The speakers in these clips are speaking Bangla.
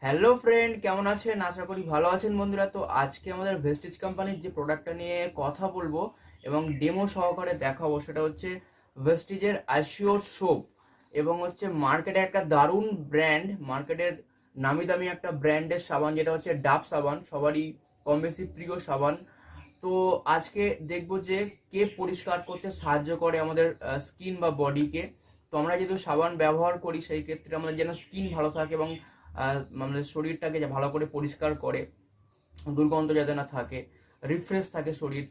হ্যালো ফ্রেন্ড, কেমন আছেন? আশা করি ভালো আছেন বন্ধুরা। তো আজকে আমাদের ভেস্টিজ কোম্পানির যে প্রোডাক্টটা নিয়ে কথা বলবো এবং ডেমো সহকারে দেখাবো সেটা হচ্ছে ভেস্টিজের অ্যাসিওর সোপ। এবং হচ্ছে মার্কেটে একটা দারুণ ব্র্যান্ড, মার্কেটের নামি দামি একটা ব্র্যান্ডের সাবান, যেটা হচ্ছে ডাব সাবান, সবারই কম বেশি প্রিয় সাবান। তো আজকে দেখবো যে কে পরিষ্কার করতে সাহায্য করে আমাদের স্কিন বা বডিকে। তো আমরা যেহেতু সাবান ব্যবহার করি, সেই ক্ষেত্রে আমাদের যেন স্কিন ভালো থাকে এবং আমাদের শরীরটাকে ভালো করে পরিষ্কার করে, দুর্গন্ধ যাতে না থাকে, রিফ্রেশ থাকে শরীর।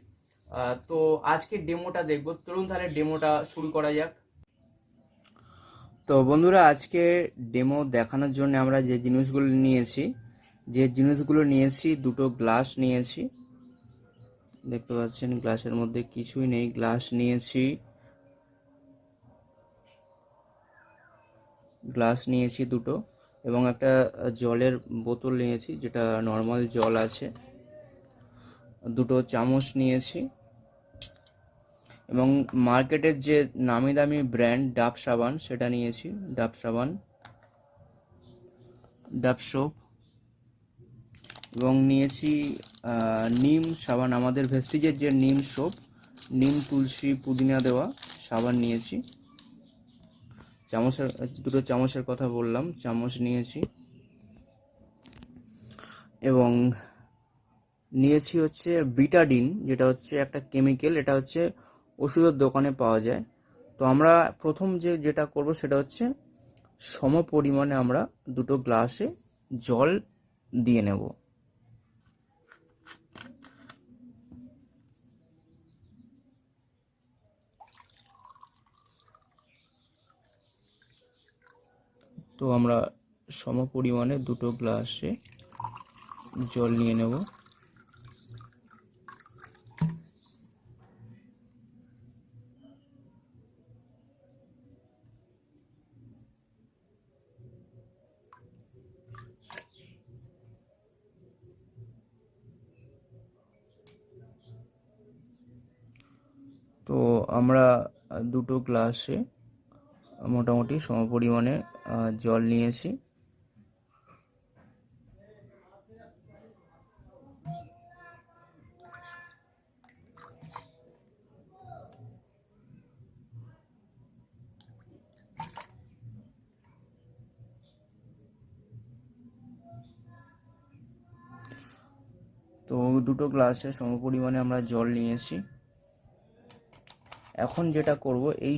তো আজকে ডেমোটা দেখবো, চলুন তাহলে ডেমোটা শুরু করা যাক। তো বন্ধুরা, আজকে ডেমো দেখানোর জন্য আমরা যে জিনিসগুলো নিয়েছি, দুটো গ্লাস নিয়েছি। দেখতে পাচ্ছেন গ্লাসের মধ্যে কিছুই নেই, গ্লাস নিয়েছি দুটো, এবং একটা জলের বোতল নিয়েছি, যেটা নর্মাল জল আছে। দুটো চামচ নিয়েছি, এবং মার্কেটের যে নামি দামি ব্র্যান্ড ডাব সাবান সেটা নিয়েছি, ডাব সোপ। এবং নিয়েছি নিম সাবান, আমাদের ভেস্টিজের যে নিম সোপ, নিম তুলসী পুদিনা দেওয়া সাবান নিয়েছি। দুটো চামচের কথা বললাম, চামচ নিয়েছি। এবং নিয়েছি হচ্ছে বিটাডিন, যেটা হচ্ছে একটা কেমিক্যাল, এটা হচ্ছে ওষুধের দোকানে পাওয়া যায়। তো আমরা প্রথম যেটা করব সেটা হচ্ছে সম পরিমাণে আমরা দুটো গ্লাসে জল দিয়ে নেব। তো আমরা সম পরিমাণে দুটো গ্লাসে জল নিয়ে নেব। তো আমরা দুটো গ্লাসে মোটামুটি সম পরিমাণে জল নিয়েছি। তো দুটো গ্লাসে সম পরিমাণে আমরা জল নিয়েছি। এখন যেটা করব, এই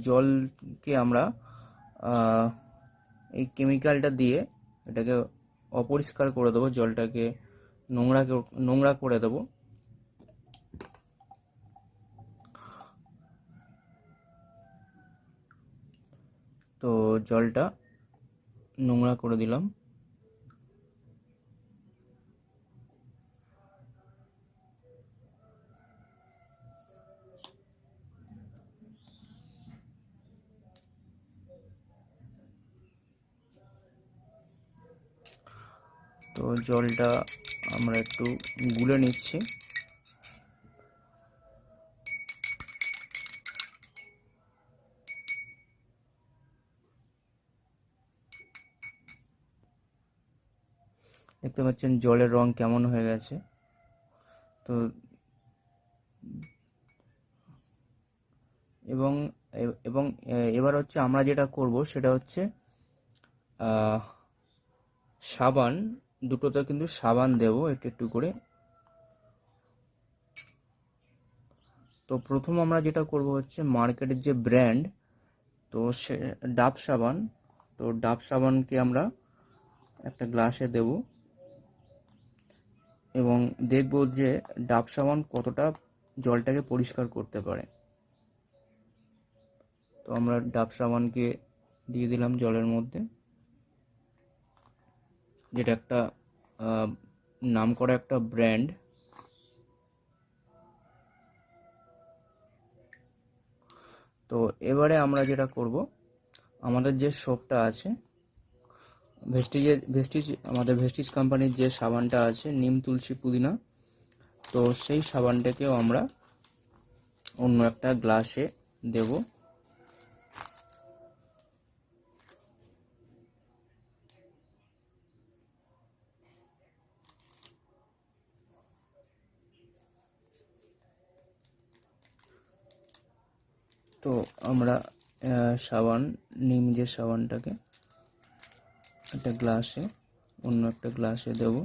জলকে আমরা এই কেমিক্যালটা দিয়ে এটাকে অপরিষ্কার করে দেবো, জলটাকে নোংরা করে দেবো। তো জলটা নোংরা করে দিলাম। তো জলটা আমরা একটু গুলে নিচ্ছি। দেখতে পাচ্ছেন জলের রং কেমন হয়ে গেছে। তো এবং এবং এবার হচ্ছে আমরা যেটা করব সেটা হচ্ছে সাবান, দুটোতে কিন্তু সাবান দেব একটু একটু করে। তো প্রথম আমরা যেটা করব হচ্ছে মার্কেটের যে ব্র্যান্ড, তো সে ডাব সাবান। তো ডাব সাবানকে আমরা একটা গ্লাসে দেব, এবং দেখব যে ডাব সাবান কতটা জলটাকে পরিষ্কার করতে পারে। তো আমরা ডাব সাবানকে দিয়ে দিলাম জলের মধ্যে, যেটা একটা নামকরা একটা ব্র্যান্ড। তো এবারে আমরা যেটা করব, আমাদের যে সোপটা আছে, আমাদের ভেস্টিজ কোম্পানির যে সাবানটা আছে নিম তুলসী পুদিনা, তো সেই সাবানটাকেও আমরা অন্য একটা গ্লাসে দেব। তো আমরা সাবান, নিম যে সাবানটাকে একটা গ্লাসে, অন্য একটা গ্লাসে দেব।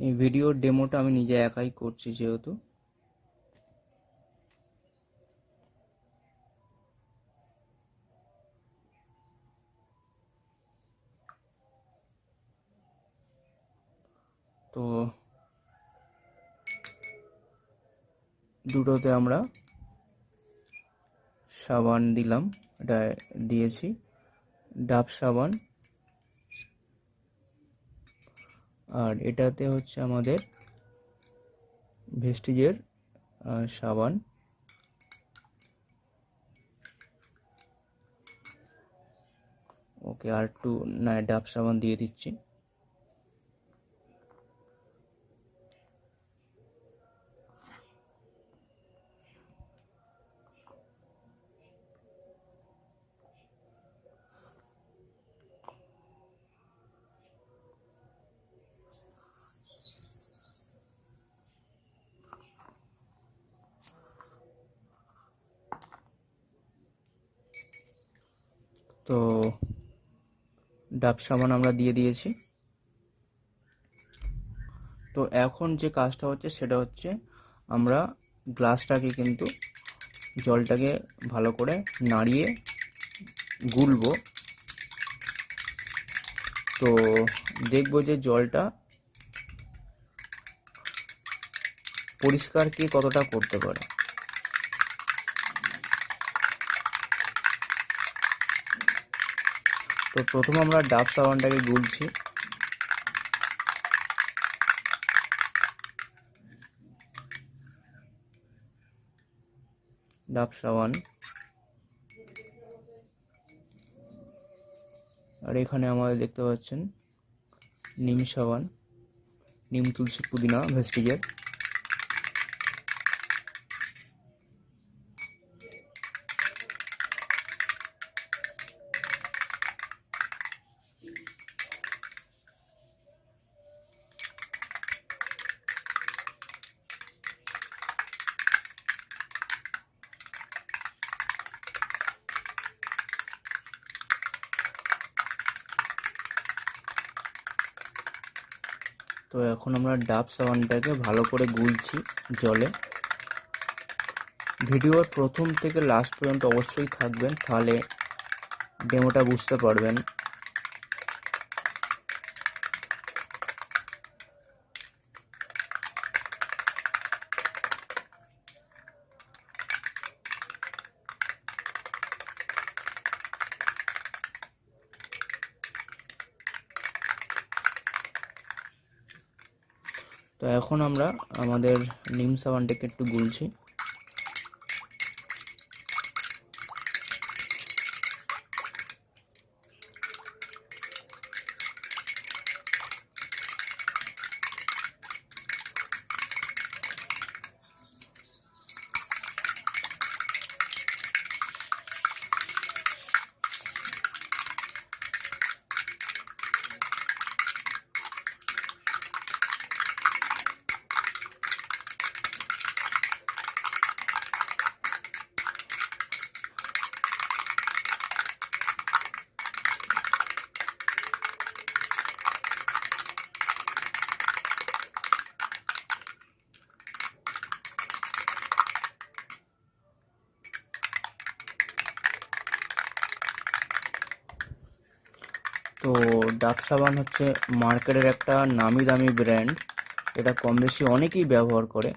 এই ভিডিওর ডেমোটা আমি নিজে একাই করছি যেহেতু। তো দুটোতে আমরা সাবান দিলাম, এটা দিয়েছি ডাব সাবান, আর এটাতে হচ্ছে আমাদের ভেস্টিজের সাবান। ওকে, আর একটু না ডাব সাবান দিয়ে দিচ্ছি। তো ডাব সাবান আমরা দিয়ে দিয়েছি। তো এখন যে কাজটা হচ্ছে সেটা হচ্ছে আমরা গ্লাসটাকে কিন্তু জলটাকে ভালো করে নাড়িয়ে গুলবো। তো দেখবো যে জলটা পরিষ্কার কে কতটা করতে পারে। তো প্রথম আমরা ডাব সাবানটাকে গুলছি। ডাব সাবান, আর এখানে আমাদের দেখতে পাচ্ছেন নিম সাবান, নিম তুলসী পুদিনা ভেস্টিজের। তো এখন আমরা ডাব সাবানটাকে ভালো করে গুলছি জলে। ভিডিওর প্রথম থেকে লাস্ট পর্যন্ত অবশ্যই থাকবেন, তাহলে ডেমোটা বুঝতে পারবেন। তো এখন আমরা আমাদের নিম সাবানটাকে একটু গুলছি। তো ডাব সাবান হচ্ছে মার্কেটের একটা নামি দামি ব্র্যান্ড, এটা কম বেশি অনেকেই ব্যবহার করে।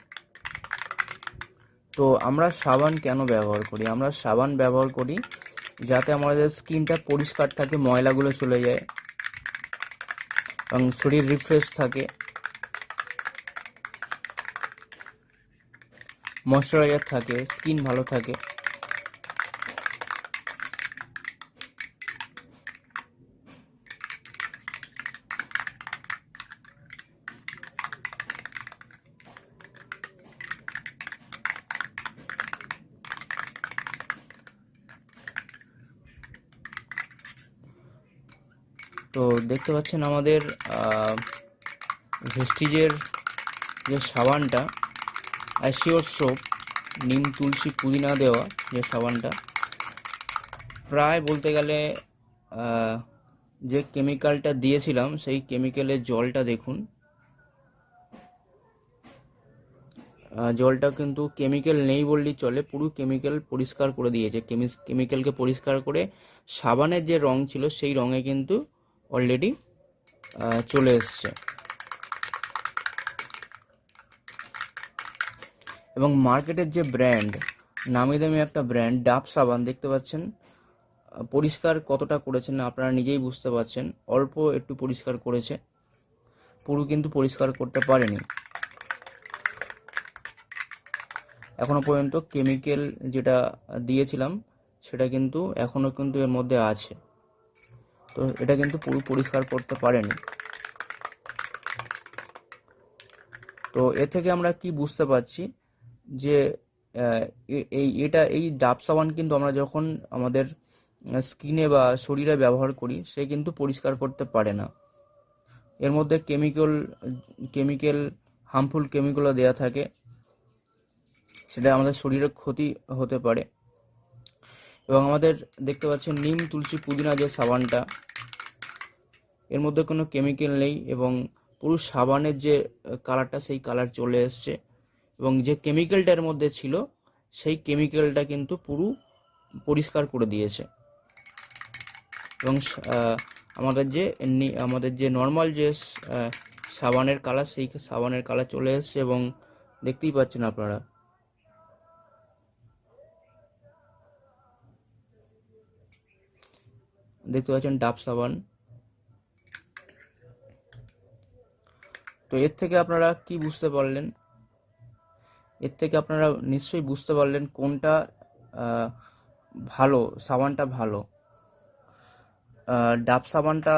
তো আমরা সাবান কেন ব্যবহার করি? আমরা সাবান ব্যবহার করি যাতে আমাদের স্কিনটা পরিষ্কার থাকে, ময়লাগুলো চলে যায় এবং শরীর রিফ্রেশ থাকে, ময়শ্চারাইজার থাকে, স্কিন ভালো থাকে। তো দেখতে পাচ্ছেন আমাদের ভেস্টিজের যে সাবানটা অ্যাসিওর সোপ, নিম তুলসী পুদিনা দেওয়া যে সাবানটা, প্রায় বলতে গেলে যে কেমিক্যালটা দিয়েছিলাম সেই কেমিক্যালের জলটা দেখুন, জলটা কিন্তু কেমিক্যাল নেই বললেই চলে, পুরো কেমিক্যাল পরিষ্কার করে দিয়েছে। কেমিক্যালকে পরিষ্কার করে সাবানের যে রং ছিল সেই রঙে কিন্তু অলরেডি চলে এসছে। এবং মার্কেটের যে ব্র্যান্ড, নামি দামি একটা ব্র্যান্ড ডাব সাবান, দেখতে পাচ্ছেন পরিষ্কার কতটা করেছেন আপনারা নিজেই বুঝতে পারছেন। অল্প একটু পরিষ্কার করেছে, পুরো কিন্তু পরিষ্কার করতে পারেনি। এখনো পর্যন্ত কেমিক্যাল যেটা দিয়েছিলাম সেটা কিন্তু এখনো কিন্তু এর মধ্যে আছে, তো এটা কিন্তু পুরো পরিষ্কার করতে পারেনি। তো এ থেকে আমরা কি বুঝতে পারছি যে এই ডাব সাবান কিন্তু আমরা যখন আমাদের স্কিনে বা শরীরে ব্যবহার করি সে কিন্তু পরিষ্কার করতে পারে না। এর মধ্যে কেমিক্যাল হার্মফুল কেমিক্যালও দেওয়া থাকে, সেটা আমাদের শরীরের ক্ষতি হতে পারে। এবং আমাদের দেখতে পাচ্ছেন নিম তুলসী পুদিনা যে সাবানটা, এর মধ্যে কোনো কেমিক্যাল নেই এবং পুরো সাবানের যে কালারটা সেই কালার চলে এসছে। এবং যে কেমিক্যালটার মধ্যে ছিল সেই কেমিক্যালটা কিন্তু পুরো পরিষ্কার করে দিয়েছে। এবং আমাদের যে নর্মাল যে সাবানের কালার, সেই সাবানের কালার চলে এসছে। এবং দেখতেই পাচ্ছেন আপনারা, দেখতে পাচ্ছেন ডাব সাবান। তো এর থেকে আপনারা কি বুঝতে পারলেন? এর থেকে আপনারা নিশ্চয়ই বুঝতে পারলেন কোনটা ভালো, সাবানটা ভালো, ডাব সাবানটা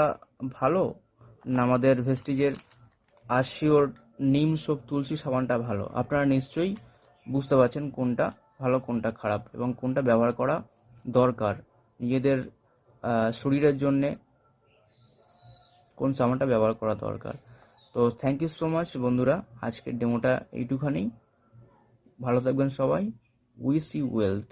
ভালো না আমাদের ভেস্টিজের আশিওর নিম সোপ তুলসী সাবানটা ভালো। আপনারা নিশ্চয়ই বুঝতে পারছেন কোনটা ভালো কোনটা খারাপ এবং কোনটা ব্যবহার করা দরকার নিজেদের শরীরের জন্যে, কোন সাবানটা ব্যবহার করা দরকার। তো থ্যাংক ইউ সো মাচ বন্ধুরা, আজকের ডেমোটা এইটুখানি। ভালো থাকবেন সবাই, উইশ ইউ ওয়েলথ।